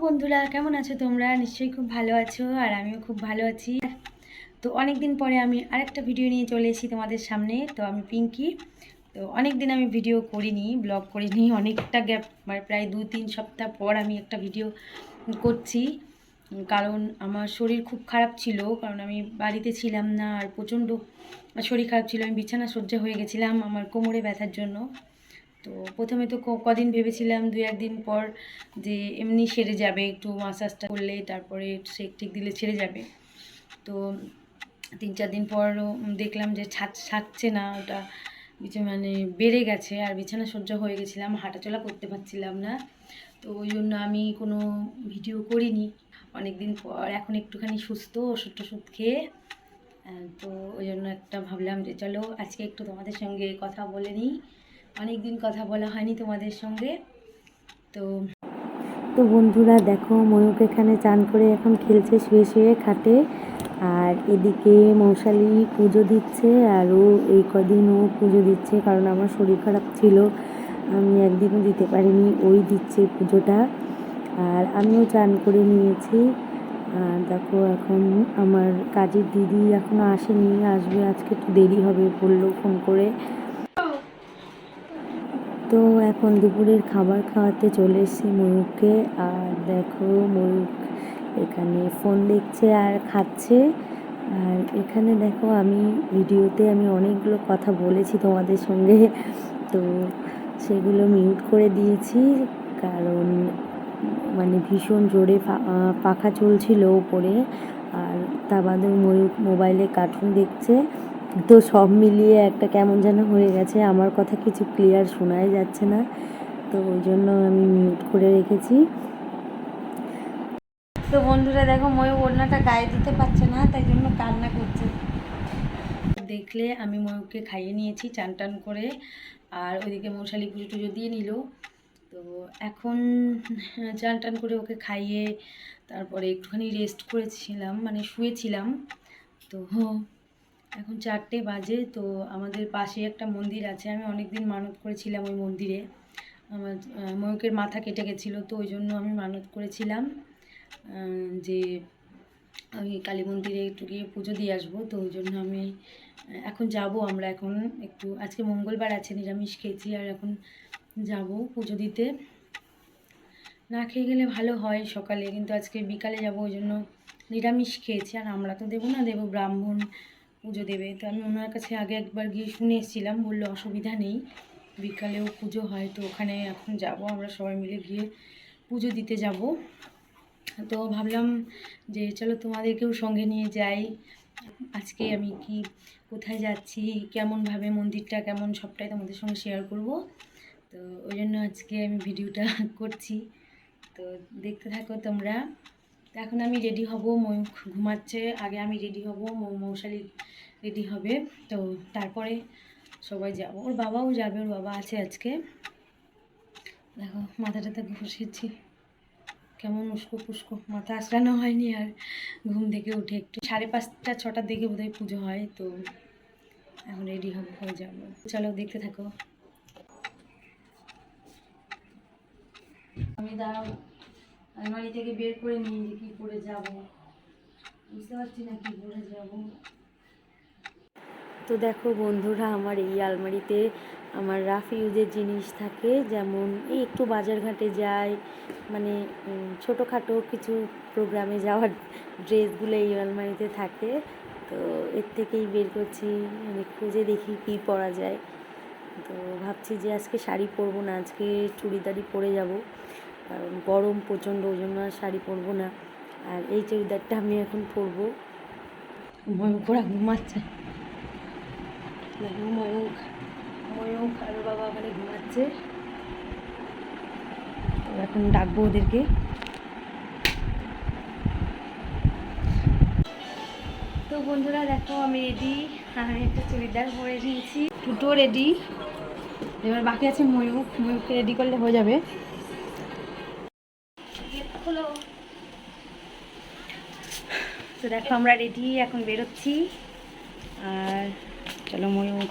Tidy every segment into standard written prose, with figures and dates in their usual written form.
বন্ধুরা, কেমন আছো তোমরা? নিশ্চয়ই খুব ভালো আছো, আর আমিও খুব ভালো আছি। তো অনেক দিন পরে আমি আরেকটা ভিডিও নিয়ে চলে এসেছি তোমাদের সামনে। তো আমি পিঙ্কি। তো অনেক দিন আমি ভিডিও করিনি, ব্লগ করিনি, অনেকটা গ্যাপ, মানে প্রায় 2-3 সপ্তাহ পর আমি একটা ভিডিও করছি। কারণ আমার শরীর খুব খারাপ ছিল, কারণ আমি বাড়িতে ছিলাম না, আর প্রচণ্ড শরীর খারাপ ছিল। আমি বিছানা শয্যা হয়ে গেছিলাম আমার কোমরে ব্যথার জন্য। তো প্রথমে তো কদিন ভেবেছিলাম 2-1 দিন পর যে এমনি সেরে যাবে, একটু মাসাজটা করলে, তারপরে সেক টেক দিলে ছেড়ে যাবে। তো 3-4 দিন পর দেখলাম যে ছাড়ছে না, ওটা মানে বেড়ে গেছে, আর বিছানা শয্যা হয়ে গেছিলাম, হাঁটাচলা করতে পারছিলাম না। তো ওই জন্য আমি কোনো ভিডিও করিনি অনেক দিন পর। এখন একটুখানি সুস্থ, ওষুধ টষুধ খেয়ে। তো ওই জন্য একটা ভাবলাম যে চলো আজকে একটু তোমাদের সঙ্গে কথা বলে নিই। অনেক দিন কথা বলা হয়নি তোমাদের সঙ্গে। তো বন্ধুরা দেখো, ময়ূক এখানে চান করে এখন খেলছে শুয়ে শুয়ে খাটে, আর এদিকে মৌশালি পুজো দিচ্ছে, আর ও এই কদিন ও পুজো দিচ্ছে, কারণ আমার শরীর খারাপ ছিল, আমি একদিনও দিতে পারিনি, ওই দিচ্ছে পুজোটা। আর আমিও চান করে নিয়েছি। আর দেখো এখন আমার কাজের দিদি এখনও আসেনি, আসবে আজকে, একটু দেরি হবে বললো ফোন করে। তো এখন দুপুরের খাবার খাওয়াতে চলে এসেছি ময়ূককে। আর দেখো ময়ূক এখানে ফোন দেখছে আর খাচ্ছে। আর এখানে দেখো আমি ভিডিওতে অনেকগুলো কথা বলেছি তোমাদের সঙ্গে, তো সেগুলো মিউট করে দিয়েছি, কারণ মানে ভীষণ জোরে পাখা চলছিল ওপরে, আর তা বাদেও ময়ূক মোবাইলে কার্টুন দেখছে। তো সব মিলিয়ে একটা কেমন যেন হয়ে গেছে, আমার কথা কিছু ক্লিয়ার শোনাই যাচ্ছে না, তো ওই জন্য আমি মিউট করে রেখেছি। তো বন্ধুরা দেখো, ময়ূক ওড়নাটা গায়ে দিতে পারছে না, তাই জন্য কান্না করছে। দেখলে আমি ময়ূককে খাইয়ে নিয়েছি চান টান করে, আর ওইদিকে মশালি পুজো টুজো দিয়ে নিল। তো এখন চান টান করে ওকে খাইয়ে তারপরে একটুখানি রেস্ট করেছিলাম, মানে শুয়েছিলাম। তো এখন 4টে বাজে। তো আমাদের পাশে একটা মন্দির আছে, আমি অনেক দিন মানত করেছিলাম ওই মন্দিরে। আমার ময়ূকের মাথা কেটে গেছিলো, তো ওই জন্য আমি মানত করেছিলাম যে আমি কালী মন্দিরে একটু গিয়ে পুজো দিয়ে আসবো। তো ওই জন্য আমি এখন যাব। আমরা এখন একটু, আজকে মঙ্গলবার আছে, নিরামিষ খেয়েছি, আর এখন যাব পুজো দিতে। না খেয়ে গেলে ভালো হয় সকালে, কিন্তু আজকে বিকালে যাব, ওই জন্য নিরামিষ খেয়েছি। আর আমরা তো দেবো না, দেবো ব্রাহ্মণ পুজো দেবে। তো আমি ওনার কাছে আগে একবার গিয়ে শুনে এসেছিলাম, বললো অসুবিধা নেই, বিকালেও পুজো হয়। তো ওখানে এখন যাব, আমরা সবাই মিলে গিয়ে পুজো দিতে যাব। তো ভাবলাম যে চলো তোমাদেরকেও সঙ্গে নিয়ে যাই। আজকে আমি কোথায় যাচ্ছি, কেমনভাবে মন্দিরটা কেমন, সবটাই তোমাদের সঙ্গে শেয়ার করব। তো ওই জন্য আজকে আমি ভিডিওটা করছি, তো দেখতে থাকো তোমরা। তো এখন আমি রেডি হব, ময়ূক ঘুমাচ্ছে, আগে আমি রেডি হব, মৌশালি রেডি হবে। তো তারপরে সবাই যাব, ওর বাবাও যাবে, ওর বাবা আছে আজকে। দেখো মাথাটাতে ঘষেছি, কেমন উস্কো ফুস্কো, মাথা আঁচড়ানো হয়নি। আর ঘুম থেকে উঠে একটু 5:30-6টার দিকে বোধহয় পুজো হয়। তো এখন রেডি হয়ে যাবো, চলো দেখতে থাকো। আমি দাঁড়াও, আলমারি থেকে বের করে নিয়ে যে কী করে যাব, বুঝতে পারছি না কী করে যাব। তো দেখো বন্ধুরা, আমার এই আলমারিতে আমার রাফ ইউজের জিনিস থাকে, যেমন এই একটু বাজারঘাটে যাই, মানে ছোটোখাটো কিছু প্রোগ্রামে যাওয়ার ড্রেসগুলো এই আলমারিতে থাকে। তো এর থেকেই বের করছি, মানে খুঁজে দেখি কী পরা যায়। তো ভাবছি যে আজকে শাড়ি পরবো না, আজকে চুড়িদারই পরে যাব, কারণ গরম প্রচণ্ড, ওই জন্য আর শাড়ি পরবো না। আর এই চুড়িদারটা আমি এখন পরবো। ময়ূক ওরা ঘুমাচ্ছে, ময়ূক আর বাবা ওখানে ঘুমাচ্ছে। তো এখন ডাকবো ওদেরকে। তো বন্ধুরা দেখো, আমি রেডি, আমি একটা চুড়িদার পরে নিয়েছি, দুটো রেডি। এবার বাকি আছে ময়ূককে রেডি করলে হয়ে যাবে। তো দেখো আমরা রেডি, এখন বেরোচ্ছি। আর চলো ময়ূক,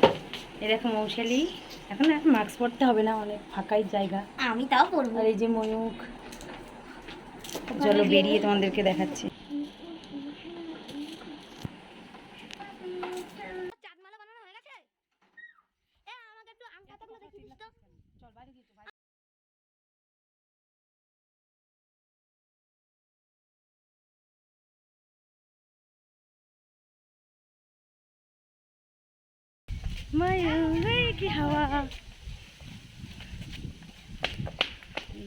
এ দেখো মৌশালি, এখন মাস্ক পরতে হবে না, অনেক ফাঁকাই জায়গা, আমি তাও পরবো। আর এই যে ময়ূক, চলো বেরিয়ে তোমাদেরকে দেখাচ্ছি। কি হাওয়া,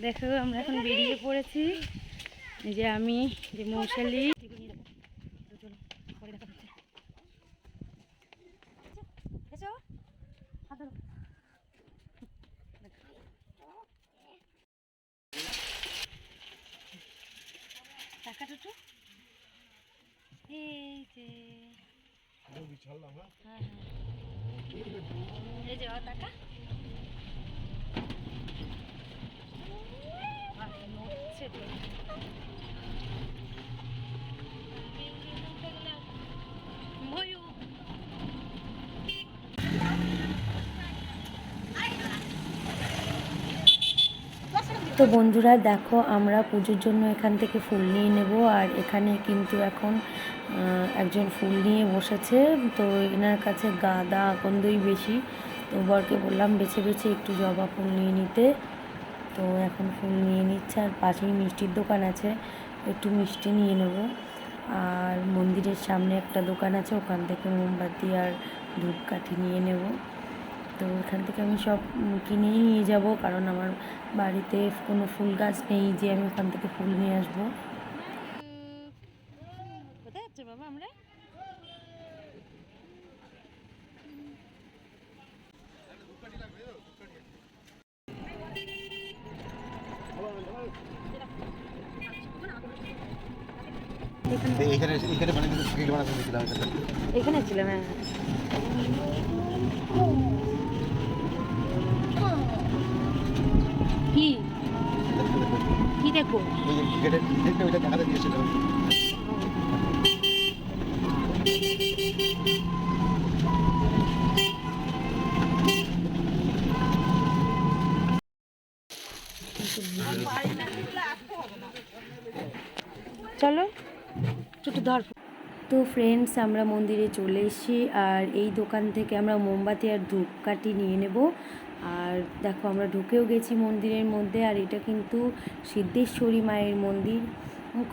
দেখো আমরা এখন বেরিয়ে পড়েছি। এই যে আমি, যে মৌশালি, টাকা টুটু এই যে এই যে টাকা নড়ছে তো। তো বন্ধুরা দেখো, আমরা পুজোর জন্য এখান থেকে ফুল নিয়ে নেব। আর এখানে কিন্তু এখন একজন ফুল নিয়ে বসেছে। তো এনার কাছে গাঁদা আকন্দই বেশি। তো বরকে বললাম বেছে বেছে একটু জবা ফুল নিয়ে নিতে। তো এখন ফুল নিয়ে নিচ্ছে। আর পাশেই মিষ্টির দোকান আছে, একটু মিষ্টি নিয়ে নেব। আর মন্দিরের সামনে একটা দোকান আছে, ওখান থেকে মোমবাতি আর ধূপকাঠি নিয়ে নেব। তো এখান থেকে আমি সব কিনেই নিয়ে যাব, কারণ আমার বাড়িতে কোনো ফুল গাছ নেই যে আমি ওখান থেকে ফুল নিয়ে আসবো। কোথায় যাচ্ছে বাবা আমরা? এখানে ছিলাম। হ্যাঁ কি কি দেখো? চলো একটু ধর। তো ফ্রেন্ডস, আমরা মন্দিরে চলে এসেছি। আর এই দোকান থেকে আমরা মোমবাতি আর ধূপকাঠি নিয়ে নেব। আর দেখো, আমরা ঢুকেও গেছি মন্দিরের মধ্যে। আর এটা কিন্তু সিদ্ধেশ্বরী মায়ের মন্দির।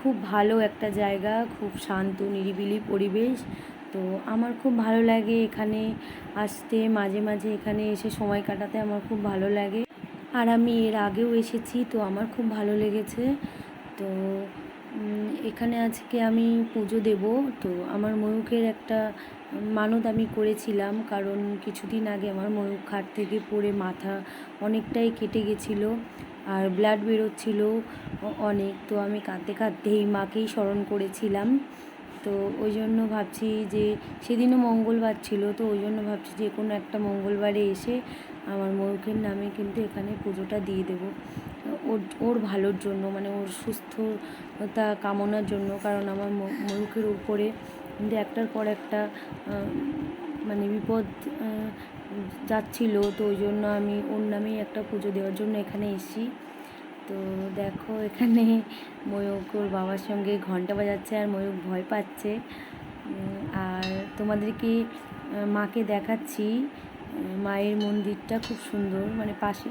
খুব ভালো একটা জায়গা, খুব শান্ত নিরিবিলি পরিবেশ। তো আমার খুব ভালো লাগে এখানে আসতে, মাঝে মাঝে এখানে এসে সময় কাটাতে আমার খুব ভালো লাগে। আর আমি এর আগেও এসেছি, তো আমার খুব ভালো লেগেছে। তো এখানে আজকে আমি পুজো দেব। তো আমার ময়ূকের একটা মানত আমি করেছিলাম, কারণ কিছুদিন আগে আমার ময়ূক খাট থেকে পড়ে মাথা অনেকটাই কেটে গেছিলো আর ব্লাড বেরোচ্ছিল অনেক। তো আমি কাঁদতে কাঁদতেই মাকেই স্মরণ করেছিলাম। তো ওই জন্য ভাবছি যে সেদিনও মঙ্গলবার ছিল, তো ওই জন্য ভাবছি যে কোনো একটা মঙ্গলবারে এসে আমার ময়ূকের নামে কিন্তু এখানে পুজোটা দিয়ে দেবো। ওর ভালোর জন্য, মানে ওর সুস্থতা কামনার জন্য। কারণ আমার ময়ূকের উপরে কিন্তু একটার পর একটা মানে বিপদ যাচ্ছিল। তো ওই জন্য আমি ওর নামেই একটা পুজো দেওয়ার জন্য এখানে এসেছি। তো দেখো, এখানে ময়ূক ওর বাবার সঙ্গে ঘন্টা বাজাচ্ছে আর ময়ূক ভয় পাচ্ছে। আর তোমাদেরকে মাকে দেখাচ্ছি। মায়ের মন্দিরটা খুব সুন্দর, মানে পাশে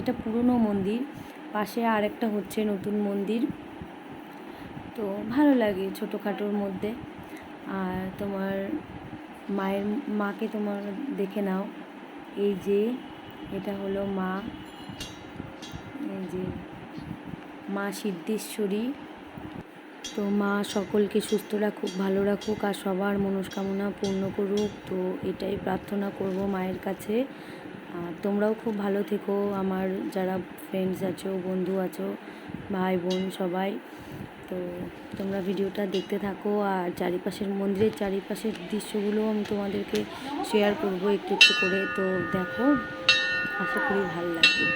এটা পুরনো মন্দির, পাশে আরেকটা হচ্ছে নতুন মন্দির। তো ভালো লাগে ছোটোখাটোর মধ্যে। আর তোমার মাকে তোমার দেখে নাও। এই যে এটা হলো মা, এই যে মা সিদ্ধেশ্বরী। তো মা সকলকে সুস্থ রাখুক, ভালো রাখুক আর সবার মনস্কামনা পূর্ণ করুক। তো এটাই প্রার্থনা করব মায়ের কাছে। আর তোমরাও খুব ভালো থেকো, আমার যারা ফ্রেন্ডস আছো, বন্ধু আছো, ভাই বোন সবাই। তো তোমরা ভিডিওটা দেখতে থাকো। আর চারিপাশের মন্দিরের চারিপাশের দৃশ্যগুলো আমি তোমাদেরকে শেয়ার করব একটু একটু করে। তো দেখো, আশা করি ভালো লাগবে।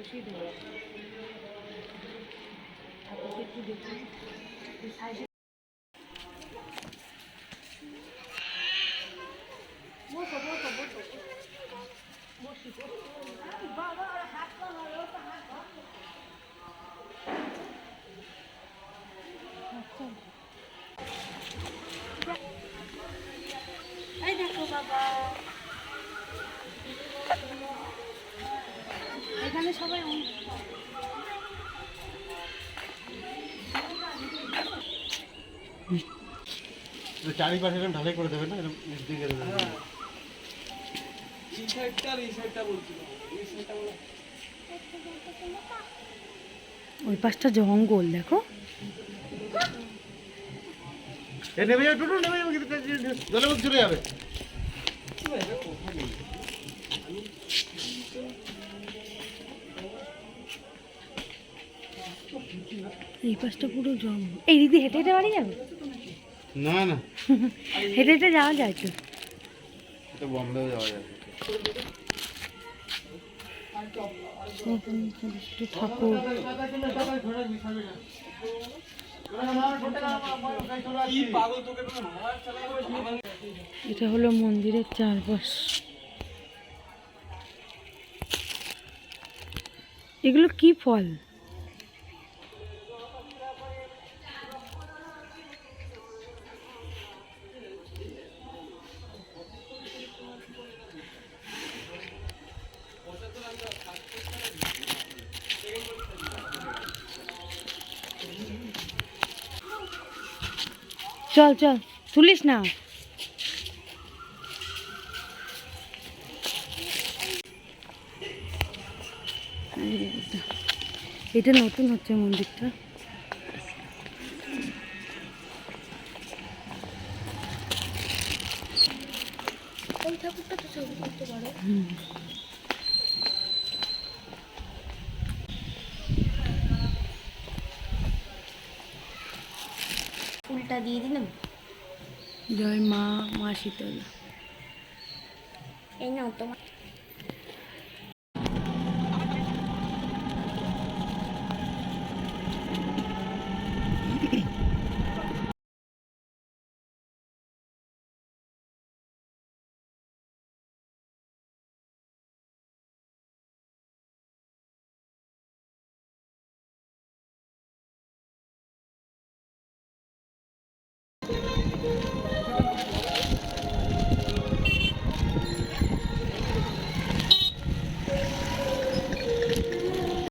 বসিয়ে দেবো। ঠাকুরকে একটু দেখি সাইডে। এই দেখো বাবা, এখানে সবাই চারিপাশে এরকম ঢালাই করে দেবে না, এরকম নিচ দিকে দেবে। ওই পাশটা জঙ্গল দেখো। এ নেমে যাবে, টোটো নেমে যাবে, কিন্তু জলের মধ্যে চলে যাবে। এই পাশটা পুরো জঙ্গল। এই দিদি হেঁটে হেঁটে বাড়ি যাবে? না না, হেঁটে হেঁটে যাওয়া যায় তো। এটা বম্বেও যাওয়া যাবে। ঠাকুর, এটা হলো মন্দিরের চারপাশ। এগুলো কি ফল? চল চল, তুলিস না। এটা নতুন হচ্ছে মন্দিরটা। ফুলটা দিয়ে দিলাম। জয় মা, মা শীতলা। এই নাও তোমার।